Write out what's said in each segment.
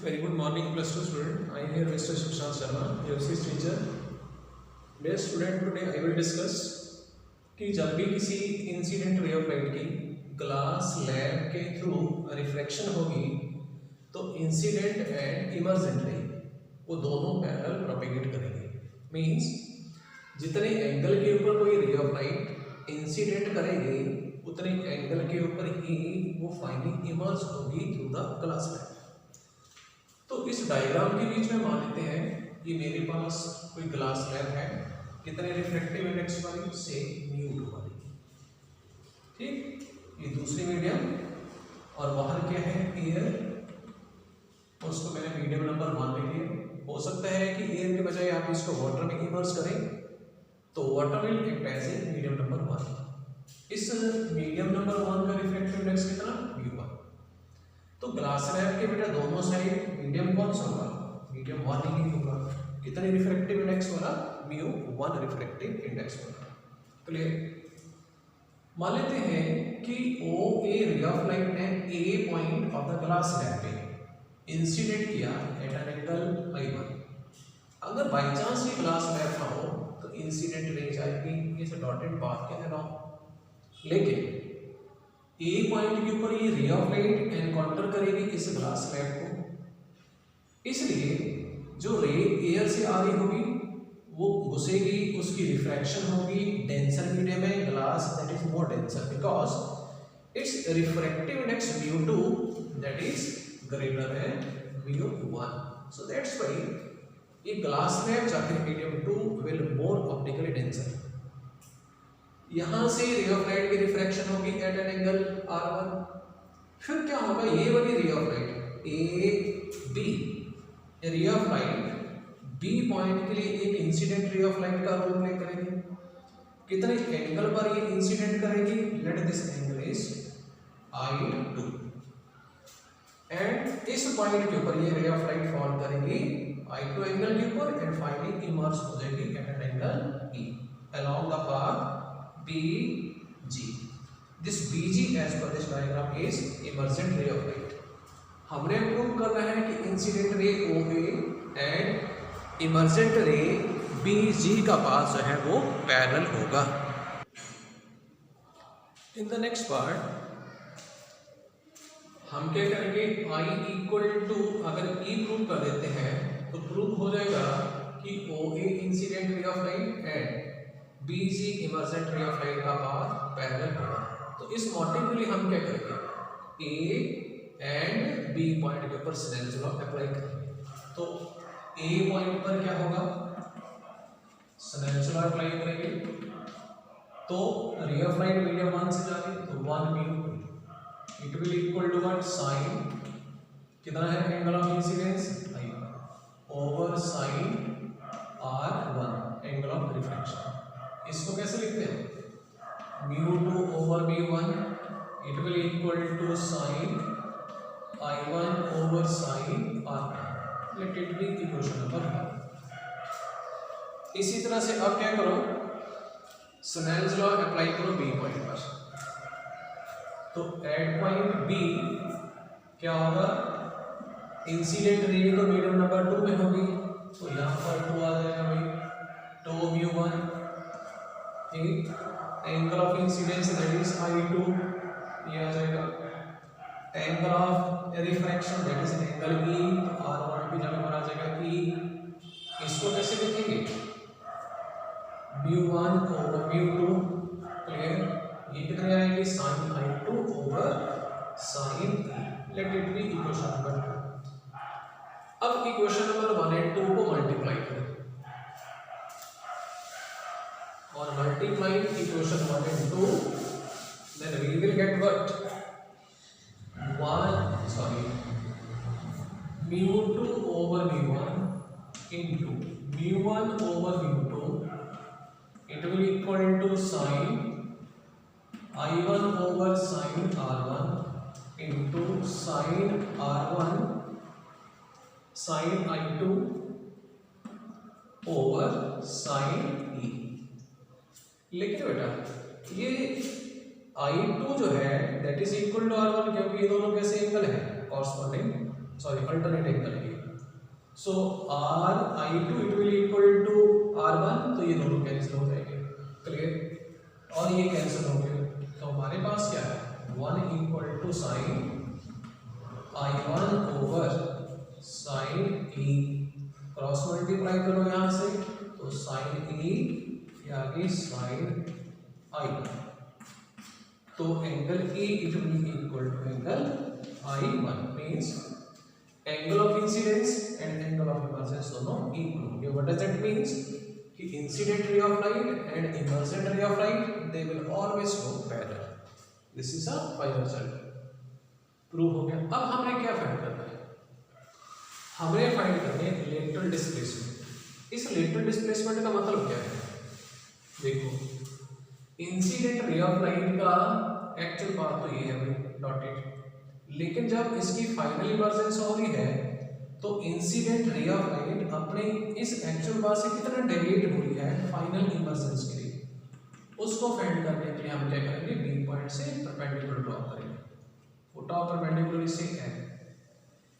Very good morning, plus 2 student. I am here, Mr. Sushant Sharma, your physics teacher. Dear student, today I will discuss कि जब भी किसी incident ray of light की glass lab के through refraction होगी तो incident and emergent रे वो दोनों पैरेलल प्रोपेगेट करेंगे। मींस जितने एंगल के ऊपर कोई रे ऑफ लाइट इंसिडेंट करेगी उतने एंगल के ऊपर ही वो फाइनली इमर्ज होगी थ्रू द ग्लास लैब। तो इस डायग्राम के बीच में मान लेते हैं ये मेरे पास कोई ग्लास लैब है, कितने रिफ्रैक्टिव इंडेक्स वाली से μ2 वाली, ठीक। ये दूसरी मीडियम और बाहर क्या है एयर, उसको मैंने मीडियम नंबर 1 ले लिया। हो सकता है कि एयर के बजाय आप इसको वाटर में इमर्ज करें तो water will act as a medium number 1। इस मीडियम नंबर 1 का रिफ्रैक्टिव इंडेक्स कितना μ1। तो ग्लास लैब के बेटा दोनों साइड मीडियम कौन सा होगा, मीडियम 1 ही होगा। कितने रिफ्रैक्टिव इंडेक्स वाला μ1 रिफ्रैक्टिव इंडेक्स वाला। क्लियर। मान लेते हैं कि ओ ए रे ऑफ लाइट ने A point of the glass slab पे इंसिडेंट किया एट एन एंगल I1। अगर बाय चांस ये ग्लास लैब ना हो तो इंसिडेंट रे जाएगी इस डॉटेड पाथ के अराउंड, लेकिन ए पॉइंट के ऊपर ये रे ऑफ लाइट एनकाउंटर करेगी इस ग्लास लैब को, इसलिए जो रे एयर से आ रही होगी वो घुसेगी, उसकी रिफ्रैक्शन होगी डेंसर मीडियम में, glass that is more denser because its refractive index μ2 that is greater than μ1। So that's why ये ग्लास लैब जाकर medium 2 will more optically denser. यहां से रे ऑफ लाइट की रिफ्रैक्शन होगी एट एन एंगल R1। फिर क्या होगा, ये वाली ray of light A B ray of light B point के लिए एक इंसिडेंट रे ऑफ लाइट का रोल प्ले करेगी। कितने एंगल पर ये इंसिडेंट करेगी, let this angle is I2 and इस पॉइंट के ऊपर ये रे ऑफ लाइट फॉल करेगी I2 एंगल के ऊपर एंड फाइनली इमर्ज हो जाएगी at an angle E along the path BG. This BG as per this diagram is emergent ray of light. हमने प्रूव करना है कि इंसिडेंट रे OA एंड इमर्जेंट रे BG का पाथ जो है वो पैरेलल होगा। इन द नेक्स्ट पार्ट हम क्या करेंगे, I इक्वल टू अगर E प्रूव कर देते हैं तो प्रूव हो जाएगा कि OA incident ray of light and BG emergent ray of light का पाथ पैरेलल होगा। तो इस मोटिव के लिए हम क्या करेंगे, A एंड B पॉइंट के ऊपर स्नेल्स लॉ अप्लाई करेंगे। तो A पॉइंट पर क्या होगा, स्नेल्स लॉ अप्लाई करेंगे तो रे ऑफ लाइट मीडियम 1 से जा रही है तो 1 μ it will equal to what, sine कितना है angle of incidence I1 over sine R1 angle of refraction. इसको कैसे लिखते हैं, μ2 over μ1 it will equal to sine I1 over sine R1। Let it be equation number 1। इसी तरह से अब क्या करो, स्नेल्स लॉ अप्लाई करो B पॉइंट पर। तो एट पॉइंट B क्या होगा, इंसिडेंट रे तो मीडियम नंबर 2 में होगी तो यहाँ पर 2 आ जाएगा भाई, 2 μ1 angle of incidence that is I2 ये आ जाएगा, angle of refraction that is angle E R1 की जगह पर आ जाएगा E। इसको कैसे लिखेंगे, μ1 ओवर μ2। क्लियर। ये कितने आएंगे, sine I2 over sine E। Let it be equation number 2। अब इक्वेशन नंबर 1 एंड 2 को मल्टीप्लाई करें और multiply equation 1 and 2, then we will get what, μ2 over μ1 into μ1 over μ2 it will equal to sin I1 over sin R1 into sin R1 sin I2 over sin E। लेकिन बेटा ये I2 जो है that is equal to R1 क्योंकि ये दोनों कैसे angle है, कॉरस्पॉन्डिंग सॉरी अल्टरनेट एंगल की। So R I two it will equal to R one, तो ये दोनों कैंसिल हो जाएंगे, क्लियर, और ये कैंसिल हो गए, तो हमारे पास क्या है, one equal to sine I one over sine E, cross multiply करो यहाँ से, तो साइन ई आगे साइन आई वन, तो angle E it will be equal to angle I one, means angle of incidence and angle of emergence दोनों equal होंगे। What does that means कि incident ray of light and emergent ray of light they will always go parallel. This is a final result, prove हो गया। अब हमें क्या find करना है, हमें फाइंड करना है लेटरल डिस्प्लेसमेंट। इस लेटरल डिस्प्लेसमेंट का मतलब क्या है, देखो इंसिडेंट रे ऑफ लाइट का एक्चुअल पाथ तो ये है भाई डॉटेड, लेकिन जब इसकी फाइनल इमर्जेंस हो रही है तो इंसिडेंट रे ऑफ लाइट अपने इस एक्चुअल पाथ से कितना डेविएट हो रही है फाइनल इमर्जेंस के लिए, उसको फाइंड करने के लिए हम क्या करेंगे, बी पॉइंट से परपेंडिकुलर ड्रॉ करेंगे, फुट ऑफ परपेंडिकुलर से एम,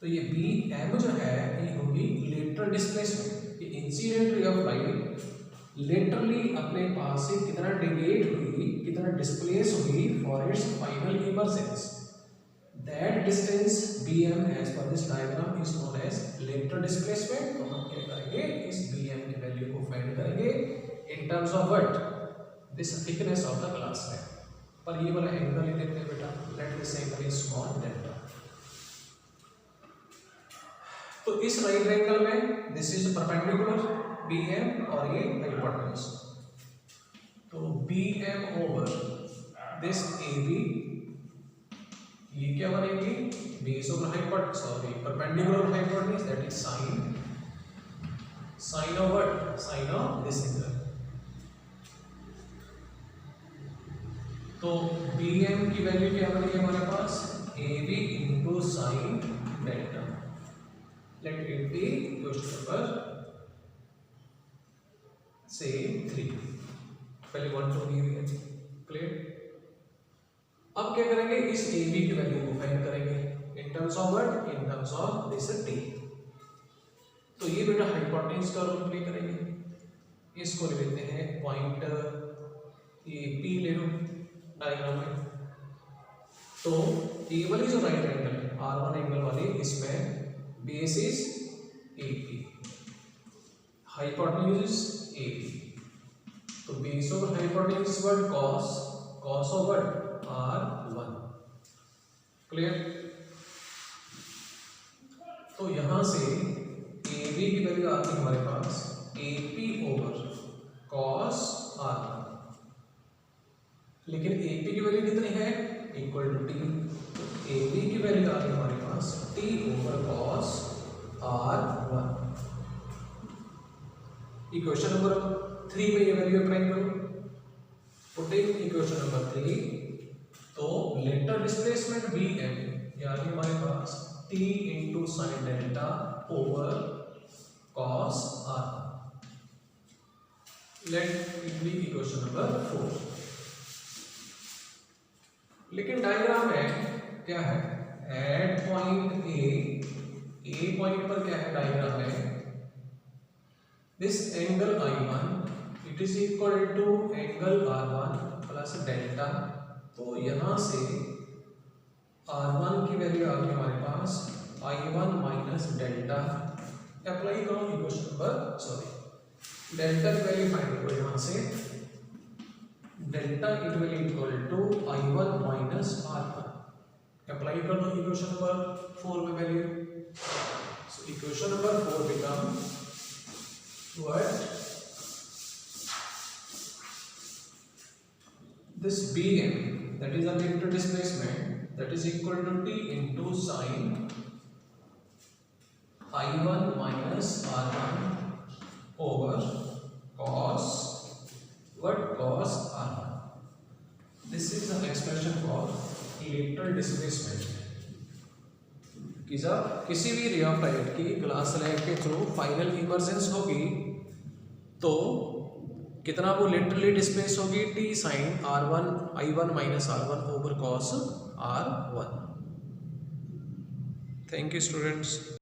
तो ये बी एम जो है ये होगी लेटरल डिस्प्लेसमेंट, कि incident ray of light laterally अपने पास से कितना डेविएट हुई, कितना डिस्प्लेस हुई for its final emergence. That distance bm as per this diagram is known as lateral displacement। तो हम क्या करेंगे, इस bm की वैल्यू को फाइंड करेंगे in terms of what, this thickness of the glass है, पर ये वाला एंगल ही देखते हैं बेटा, let this angle is small delta। तो इस राइट एंगल में this is perpendicular bm और ये hypotenuse, तो bm over this ab, ये क्या बनेगी, base over hypotenuse, sorry perpendicular hypotenuse, that is sine of what, sine of this angle. तो bm की वैल्यू क्या बनेगी हमारे पास, ab into sine delta. Let it be question number से 3, पहले 1 2 दिए हुए, क्लियर। अब क्या करेंगे, इस ए बी की वैल्यू को फाइंड करेंगे in terms of what, in terms of this T. तो ये बेटा हाइपोटेन्यूज का रोल प्ले करेंगे, इसको ले लेते हैं पॉइंट, ये पी ले लो डायग्राम में। तो ये वाली जो राइट एंगल है R1 एंगल वाली, इसमें base is A P, hypotenuse A P, तो base over hypotenuse what, cos, cos of what R1, clear. तो यहां से AB की वैल्यू आती है हमारे पास AP ओवर cos R1, लेकिन AP की वैल्यू कितनी है, इक्वल टू T, तो AB की वैल्यू आती है हमारे पास T over cos R1। Equation number 3 में ये वैल्यू अप्लाई करो, पुटिंग इक्वेशन नंबर 3, तो लेटरल डिस्प्लेसमेंट बी एम यानी हमारे पास t into sine delta over cos R. Let it be equation number 4। लेकिन डायग्राम में क्या है, एट पॉइंट ए पॉइंट पर क्या है डायग्राम में, this angle I1 it is equal to angle R1 plus delta. तो यहां से R1 की वैल्यू आ गई हमारे पास I1 माइनस डेल्टा, अप्लाई करो इक्वेशन नंबर, सॉरी डेल्टा की वैल्यू फाइंड करो, यहां से delta it will equal to I1 minus R1, apply कर दो इक्वेशन नंबर 4 में value. So equation number 4 become what, this bm, that is the lateral displacement, that is equal to t into sin I1 minus R1 over cos what, cos R1। this is the expression for lateral displacement, कि जब किसी भी ray of light की glass slab के through final emergence होगी तो कितना वो लेटरली डिस्प्लेस होगी, t sine R1 I1 minus R1 over cos R1। Thank you students.